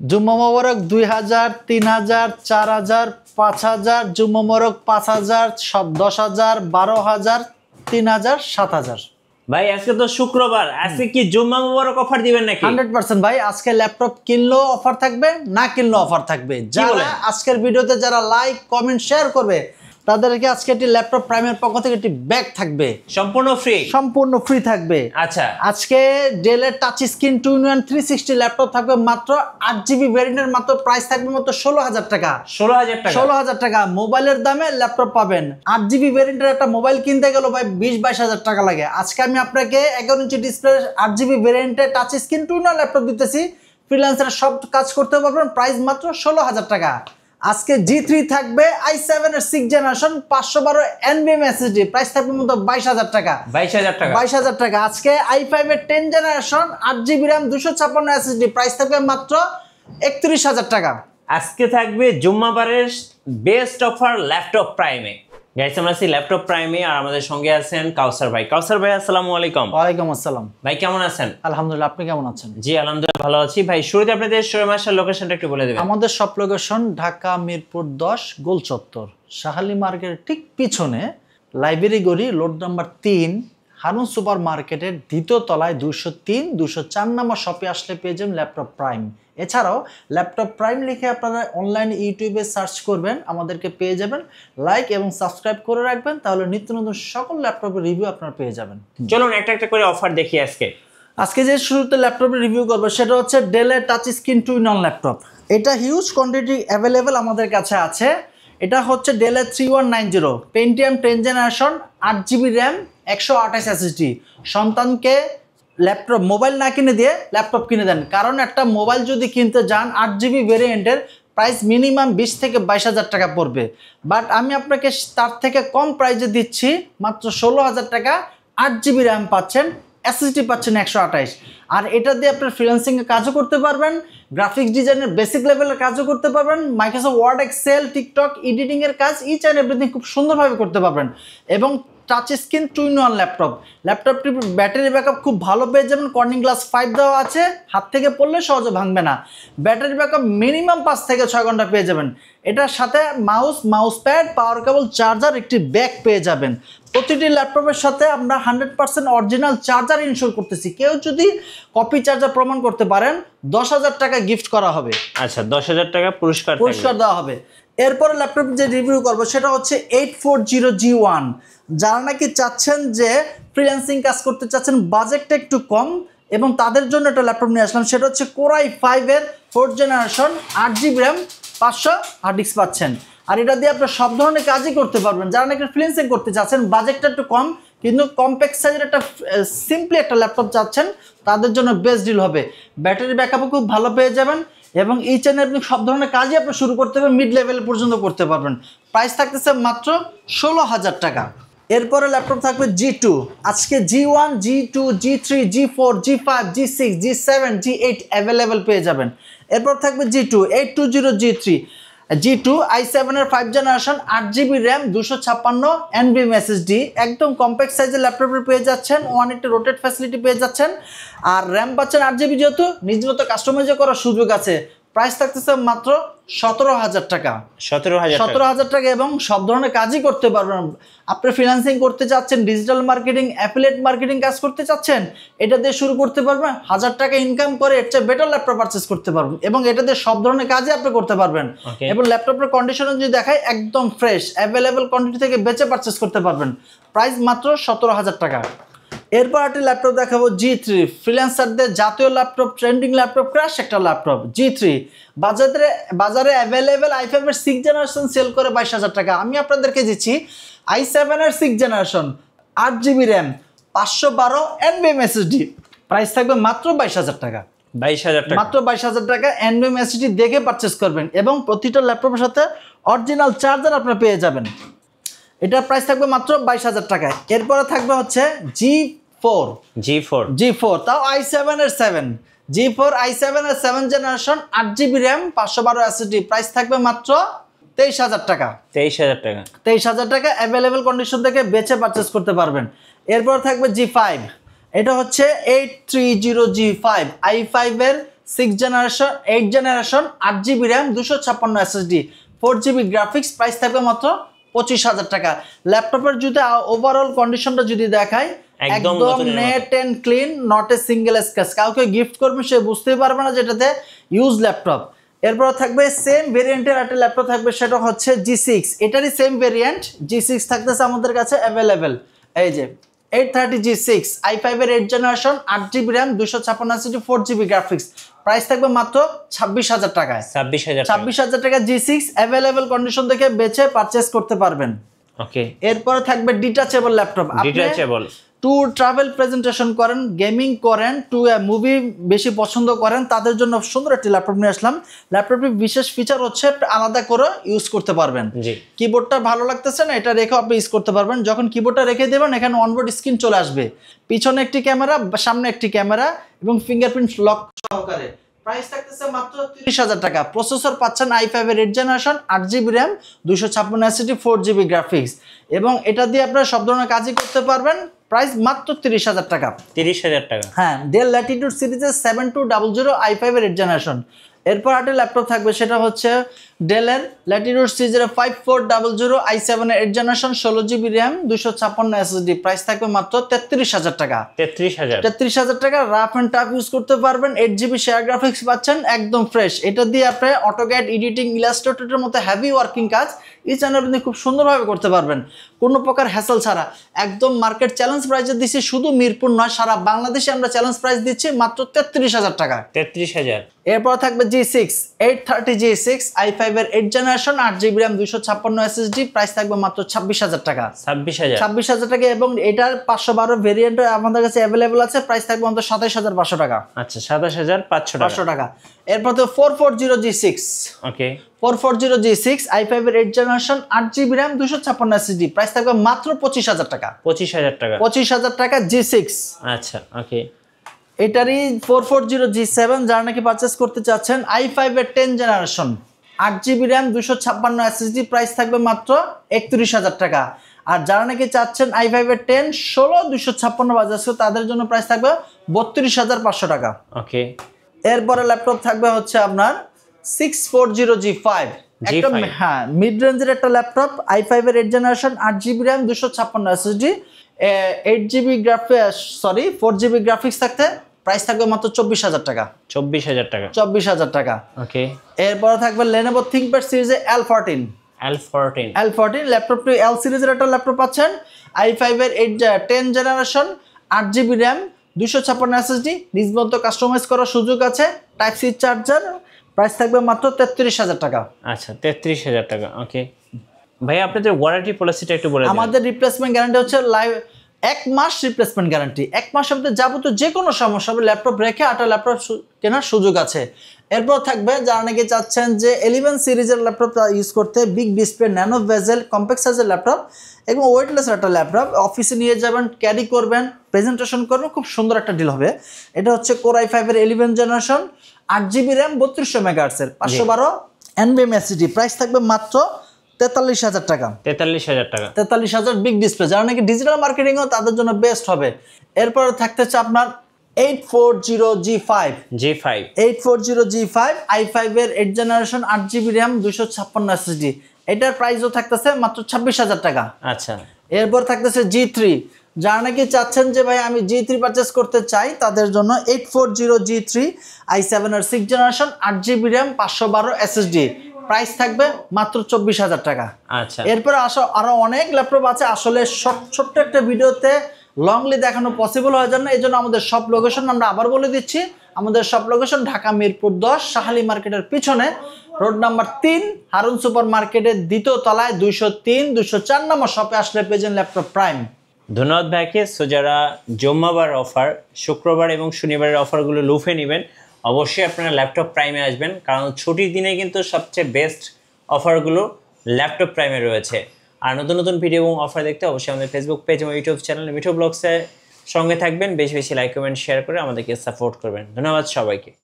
জুম্মা মোবারক 2000, 3000, 4000, 5000, জুম্মা মোবারক 5000, 10,000, 12,000, 3,000, 7,000। ভাই আজকে তো শুক্রবার, আজকে কি জুম্মা মোবারক অফার দিবেন নাকি? 100% ভাই, আজকে ল্যাপটপ কিনলেও অফার থাকবে, না কিনলেও অফার থাকবে। যারা আজকের ভিডিওতে যারা লাইক কমেন্ট শেয়ার করবে তাদেরকে আজকে একটি ল্যাপটপ প্রাইমের পক্ষ থেকে একটি ব্যাগ থাকবে, সম্পূর্ণ ফ্রি থাকবে। আচ্ছা, আজকে ডেলের টাচ স্ক্রিন 2-in-1 360 ল্যাপটপ থাকবে মাত্র 8GB ভ্যারিয়েন্টের, মাত্র প্রাইস থাকবে মাত্র 16,000 টাকা। 16,000 টাকা মোবাইলের দামে ল্যাপটপ পাবেন। 8GB ভ্যারিয়েন্টের একটা মোবাইল কিনতে গেল ভাই 20-22,000 টাকা লাগে। আজকে আমি আপনাকে 11 ইঞ্চি ডিসপ্লে 8GB ভ্যারিয়েন্টের টাচ স্ক্রিন 2-in-1 ল্যাপটপ দিতেছি, ফ্রিল্যান্সার সব কাজ করতে পারবেন, প্রাইস মাত্র 16,000 টাকা। আজকে G3 থাকবে i7 এর 6th generation 512 NVMe SSD, price থাকবে মাত্র 22,000 টাকা। 22,000 টাকা। আজকে i5 এর 10th generation 8GB RAM 256 SSD, price থাকবে মাত্র 31,000 টাকা। আজকে থাকবে জুম্মাবারের বেস্ট অফার ল্যাপটপ প্রাইমে। গাইস, আমরা আছি ল্যাপটপ প্রাইমে, আর আমাদের সঙ্গে আছেন কাউসার ভাই। কাউসার ভাই, আসসালামু আলাইকুম। ওয়ালাইকুম আসসালাম ভাই, কেমন আছেন? আলহামদুলিল্লাহ, আপনি কেমন আছেন? জি আলহামদুলিল্লাহ ভালো আছি। ভাই, শুরুতে আপনাদের শোরুম আসার লোকেশনটা একটু বলে দেবেন। আমাদের সব লোকেশন ঢাকা মিরপুর 10 গোল চত্বর, শাহালি মার্কেটের ঠিক পিছনে লাইব্রেরি গড়ি, লোড নাম্বার 3, হারুন সুপার মার্কেটের দ্বিতীয় তলায় 203-204 নম্বর শপে আসলে পেয়ে যাবেন ল্যাপটপ প্রাইম। এছাড়াও ল্যাপটপ প্রাইম লিখে আপনারা অনলাইনে ইউটিউবে সার্চ করবেন, আমাদেরকে পেয়ে যাবেন। লাইক এবং সাবস্ক্রাইব করে রাখবেন, তাহলে নিত্য নতুন সকল ল্যাপটপের রিভিউ আপনারা পেয়ে যাবেন। চলুন একটা একটা করে অফার দেখি। আজকে যে শুরুতে ল্যাপটপের রিভিউ করবো সেটা হচ্ছে ডেলের টাচ স্ক্রিন 2-in-1 ল্যাপটপ। এটা হিউজ কোয়ান্টিটি অ্যাভেলেবেল আমাদের কাছে আছে। এটা হচ্ছে ডেলের 3190 Pentium 10th generation 8GB RAM 128 SSD। সন্তানকে ল্যাপটপ মোবাইল না কিনে দিয়ে ল্যাপটপ কিনে দেন, কারণ একটা মোবাইল যদি কিনতে যান 8GB ভেরিয়েন্টের প্রাইস মিনিমাম 20,000-22,000 টাকা পড়বে। বাট আমি আপনাকে তার থেকে কম প্রাইসে দিচ্ছি, মাত্র 16,000 টাকা। 8GB RAM পাচ্ছেন, SSD পাচ্ছেন 128, আর এটা দিয়ে আপনার ফ্রিল্যান্সিংয়ে কাজও করতে পারবেন, গ্রাফিক্স ডিজাইনের বেসিক লেভেলের কাজও করতে পারবেন, মাইক্রোসফট ওয়ার্ড, এক্সেল, টিকটক এডিটিংয়ের কাজ ইচ অ্যান্ড এভরিথিং খুব সুন্দরভাবে করতে পারবেন। এবং টাচ স্ক্রিন 2-in-1 ল্যাপটপটির ব্যাটারি ব্যাকআপ খুব ভালো পেয়ে যাবেন। কর্নিং গ্লাস 5 দেওয়া আছে, হাত থেকে পড়লে সহজে ভাঙবে না। ব্যাটারি ব্যাকআপ মিনিমাম 5 থেকে 6 ঘন্টা পেয়ে যাবেন। এটার সাথে মাউস প্যাড, পাওয়ার কেবল, চার্জার, একটি ব্যাগ পেয়ে যাবেন। প্রতিটি ল্যাপটপের সাথে আমরা 100% অরিজিনাল চার্জার ইনস্টল করতেছি। কেউ যদি কপি চার্জার প্রমাণ করতে পারেন 10,000 টাকা গিফট করা হবে। আচ্ছা, 10,000 টাকা পুরস্কার দেওয়া হবে। এরপরে ল্যাপটপ যে রিভিউ করবো সেটা হচ্ছে 840G1। যারা নাকি চাচ্ছেন যে ফ্রিল্যান্সিং কাজ করতে চাচ্ছেন, বাজেটটা একটু কম, এবং তাদের জন্য একটা ল্যাপটপ নিয়ে আসলাম। সেটা হচ্ছে Core i5 এর 4th generation 8GB RAM 500 hard disk পাচ্ছেন। আর এটা দিয়ে আপনার সব ধরনের কাজই করতে পারবেন। যারা নাকি ফ্রিল্যান্সিং করতে চাচ্ছেন, বাজেটটা একটু কম কিন্তু কম্প্যাক্ট সাইজের একটা সিম্পলি একটা ল্যাপটপ চাচ্ছেন, তাদের জন্য বেস্ট ডিল হবে। ব্যাটারি ব্যাকআপও খুব ভালো পেয়ে যাবেন, এবং ইচ অ্যান্ড এভরি সব ধরনের কাজই আপনি শুরু করতে পারবেন, মিড লেভেল পর্যন্ত করতে পারবেন। প্রাইস থাকতেছে মাত্র 16,000 টাকা। এরপরে ল্যাপটপ থাকবে G2। আজকে G1, G2, G3, G4, G5, G6, G7, G8 available পেয়ে যাবেন। এরপর থাকবে G2 820G2 i7 এর 5th generation 8GB RAM 256 NVMe SSD, একদম কম্প্যাক্ট সাইজের ল্যাপটপে পেয়ে যাচ্ছেন। 180 রোটেট ফ্যাসিলিটি পেয়ে যাচ্ছেন, আর র্যাম পাচ্ছেন 8GB, যেহেতু নিজ মতো কাস্টমাইজ করার সুযোগ আছে। প্রাইস থাকতেছে মাত্র 17,000 টাকা। 17,000 টাকা, এবং সব ধরনের কাজই করতে পারবেন। আপনি ফ্রিল্যান্সিং করতে চাচ্ছেন, ডিজিটাল মার্কেটিং, অ্যাফিলিয়েট মার্কেটিং কাজ করতে চাচ্ছেন, এটা দিয়ে শুরু করতে পারবেন। 1,000 টাকা ইনকাম করে এর চেয়ে বেটার ল্যাপটপ পারচেস করতে পারবেন, এবং এটা দিয়ে সব ধরনের কাজই আপনি করতে পারবেন। এবং ল্যাপটপের কন্ডিশনে যদি দেখায়, একদম ফ্রেশ অ্যাভেলেবেল কোয়ান্টিটি থেকে বেচে পারচেস করতে পারবেন। প্রাইস মাত্র 17,000 টাকা। এরপর একটি ল্যাপটপ দেখাবো G3, ফ্রিল্যান্সারদের জাতীয় ল্যাপটপ, ট্রেন্ডিং ল্যাপটপ, ক্র্যাশ একটা ল্যাপটপ G3। বাজারে অ্যাভেলেবেল i5 এর 6th জেনারেশন সেল করে 22,000 টাকা। আমি আপনাদেরকে দিচ্ছি i7 এর 6th generation 8GB RAM 512 NVMe SSD, price থাকবে মাত্র 22,000 টাকা। 22,000 টাকা, মাত্র 22,000 টাকা। NVMe SSD দেখে পারচেস করবেন, এবং প্রতিটা ল্যাপটপের সাথে অরিজিনাল চার্জার আপনারা পেয়ে যাবেন। এটার প্রাইস থাকবে মাত্র 22,000 টাকায়। এরপরে থাকবে হচ্ছে G4, তাও i7 এর 7 G4 i7 এর 7th generation 8GB RAM 512 SSD, price থাকবে মাত্র 23,000 টাকা। 23,000 টাকা অ্যাভেলেবেল কন্ডিশন থেকে বেচে পারচেস করতে পারবেন। এরপর থাকবে G5। এটা হচ্ছে 830G5 i5 এর generation 8 generation 8GB RAM 256 SSD 4GB graphics, price থাকবে মাত্র 25,000 টাকা। ল্যাপটপের যদি ওভারঅল কন্ডিশনটা যদি দেখাই, একদম neat and clean, not a single scratch. কাউকে গিফট করবে সে বুঝতেই পারবে না যেটাতে ইউজ ল্যাপটপ। এরপর থাকবে সেম ভেরিয়েন্টের একটা ল্যাপটপ থাকবে, সেটা হচ্ছে G6। এটারই সেম ভেরিয়েন্ট G6 থাকতেছে আমাদের কাছে অ্যাভেলেবেল। এই যে 830 G6 i5 এর 8 generation 8GB RAM 256 SSD 4GB graphics, price থাকবে মাত্র 26,000 টাকায়। 26,000 টাকা G6 অ্যাভেলেবেল কন্ডিশন দেখে বেছে পারচেজ করতে পারবেন। ওকে, এরপরে থাকবে detachable laptop. Detachable tour travel presentation করেন, গেমিং করেন, মুভি বেশি পছন্দ করেন, তাদের জন্য সুন্দর একটি ল্যাপটপ নিয়ে আসলাম। ল্যাপটপটির বিশেষ ফিচার হচ্ছে আলাদা করে ইউজ করতে পারবেন। কিবোর্ডটা ভালো লাগতেছে না, এটা রেখেও আপনি ইউজ করতে পারবেন। যখন কিবোর্ডটা রেখে দেবেন, এখানে অনবোর্ড স্ক্রিন চলে আসবে, পিছনে একটি ক্যামেরা, সামনে একটি ক্যামেরা এবং ফিঙ্গারপ্রিন্ট লক সহকারে। প্রাইস থাকতেছে মাত্র 30,000 টাকা। প্রসেসর পাচ্ছেন i5 এর 8 generation 8GB RAM 256 SSD 4GB graphics, এবং এটা দিয়ে আপনারা সব ধরনের কাজই করতে পারবেন। প্রাইস মাত্র 30,000 টাকা। 30,000 টাকা। হ্যাঁ, ডেল ল্যাটিটিউড সিরিজের 7200 i5 এর 8 জেনারেশন। এরপর একটা ল্যাপটপ থাকবে, সেটা হচ্ছে ডেলের ল্যাটিটিউড সিরিজের 5400 i7 এর 8 generation 16GB RAM 256 SSD, price থাকবে মাত্র 33,000 টাকা। 33,000 টাকা রাফ এন্ড টাফ ইউজ করতে পারবেন। 8GB শেয়ার গ্রাফিক্স পাচ্ছেন একদম ফ্রেশ। এটা দিয়ে আপনি অটোক্যাড, এডিটিং, ইলাস্ট্রেটরের মতো হেভি ওয়ার্কিং কাজ এই চ্যানেলে খুব সুন্দরভাবে করতে পারবেন, কোনো প্রকার হ্যাসেল ছাড়া। একদম মার্কেট চ্যালেঞ্জ প্রাইসে দিচ্ছি, শুধু মিরপুর নয়, সারা বাংলাদেশে আমরা চ্যালেঞ্জ প্রাইস দিচ্ছি মাত্র 33,000 টাকা। 33,000। এরপর থাকবে G6 830 G6 i5 এর 8 generation 8GB RAM 256 SSD, price থাকবে মাত্র 26,000 টাকা। 26,000 টাকা, এবং এটার 512 ভেরিয়েন্ট আমাদের কাছে অ্যাভেলেবল আছে, প্রাইস থাকবে মাত্র 27,500 টাকা। আচ্ছা, 27,500 টাকা। এরপর তো 440 G6। ওকে, 440 G6 i5 এর 8 generation 8GB RAM 256 SSD, price থাকবে মাত্র 25,000 টাকা। 25,000 টাকা। 25,000 টাকা G6। আচ্ছা, ওকে। এটারই 440 G7 যারা নাকি পারচেস করতে চাচ্ছেন, i5 এর 10 generation 8GB RAM 256 SSD, price থাকবে মাত্র 31,000 টাকা। আর যারা নাকি চাচ্ছেন i5 এর 10 16 256 বাজাজ, তাদের জন্য প্রাইস থাকবে 32,500 টাকা। ওকে। এরপরে ল্যাপটপ থাকবে হচ্ছে আপনার 640 G5। একদম হ্যাঁ, মিড রেঞ্জের একটা ল্যাপটপ, i5 এর 8 generation 8GB RAM 256 SSD 8GB graphics 4GB graphics থাকতে প্রাইস থাকবে মাত্র 24,000 টাকা। 24,000 টাকা। 24,000 টাকা। ওকে। এরপর থাকবে Lenovo ThinkPad সিরিজে L14 ল্যাপটপটি L সিরিজের একটা ল্যাপটপ পাচ্ছেন, i5 এর 10 জেনারেশন 8GB র্যাম 256 SSD, নিজ মতো কাস্টমাইজ করার সুযোগ আছে, টাইপ সি চার্জার, প্রাইস থাকবে মাত্র 33,000 টাকা। আচ্ছা, 33,000 টাকা। ওকে ভাই, আপনাদের ওয়ারেন্টি পলিসিটা একটু বলে দিন। আমাদের রিপ্লেসমেন্ট গ্যারান্টি হচ্ছে 1 মাস রিপ্লেসমেন্ট গ্যারান্টি। 1 মাসের মধ্যে যাবতীয় যে কোনো সমস্যা হবে ল্যাপটপ রেখে আটা ল্যাপটপ কেনার সুযোগ আছে। এরপর থাকবে যারা নাকি চাচ্ছেন যে 11 সিরিজের ল্যাপটপ ইউজ করতে, বিগ ডিসপ্লে, ন্যানো বেজেল, কম্প্যাক্ট সাইজের ল্যাপটপ এবং ওয়েটলেস একটা ল্যাপটপ, অফিসে নিয়ে যাবেন, ক্যারি করবেন, প্রেজেন্টেশন করবেন, খুব সুন্দর একটা ডিল হবে। এটা হচ্ছে Core i5 এর 11 generation 8GB RAM 3200 MHz 512 NVMe SSD, price থাকবে মাত্র 43,000 টাকা। 43,000 বিগ ডিসপ্লে, যারা নাকি ডিজিটাল মার্কেটিংও তাদের জন্য বেস্ট হবে। এরপর থাকতেছে আপনার 840 G5 840 G5 i5 এর 8 জেনারেশন 8GB র্যাম 256 SSD, এটার প্রাইসও থাকতেছে মাত্র 26,000 টাকা। আচ্ছা। এরপর থাকতেছে G3, যারা নাকি চাচ্ছেন যে ভাই আমি G3 পারচেস করতে চাই, তাদের জন্য 840 G3 i7 এর 6 generation 8GB RAM 512 SSD, price থাকবে মাত্র 24,000 টাকা। আচ্ছা। এরপর আরো অনেক ল্যাপটপ আছে, আসলে ছোট্ট একটা ভিডিওতে লংলি দেখানো পসিবল হয়ে যায় না, এই জন্য আমাদের সব লোকেশন আমরা আবার বলে দিচ্ছি। আমাদের সব লোকেশন ঢাকা মিরপুর 10 শাহালি মার্কেটের পিছনে, রোড নাম্বার 3, হারুন সুপার মার্কেটের দ্বিতীয় তলায় 203 204 নম্বর শপে আসলে পেয়েছেন ল্যাপটপ প্রাইম। ধন্যবাদ ভাইকে। সো যারা জুম্মাবার অফার, শুক্রবার এবং শনিবারের অফারগুলো লুফে নেবেন, অবশ্যই আপনারা ল্যাপটপ প্রাইমে আসবেন, কারণ ছুটির দিনে কিন্তু সবচেয়ে বেস্ট অফারগুলো ল্যাপটপ প্রাইমে রয়েছে। আর নতুন নতুন ভিডিও এবং অফার দেখতে অবশ্যই আমাদের ফেসবুক পেজ এবং ইউটিউব চ্যানেল মিঠু ব্লগসের সঙ্গে থাকবেন। বেশি বেশি লাইক, কমেন্ট, শেয়ার করে আমাদেরকে সাপোর্ট করবেন। ধন্যবাদ সবাইকে।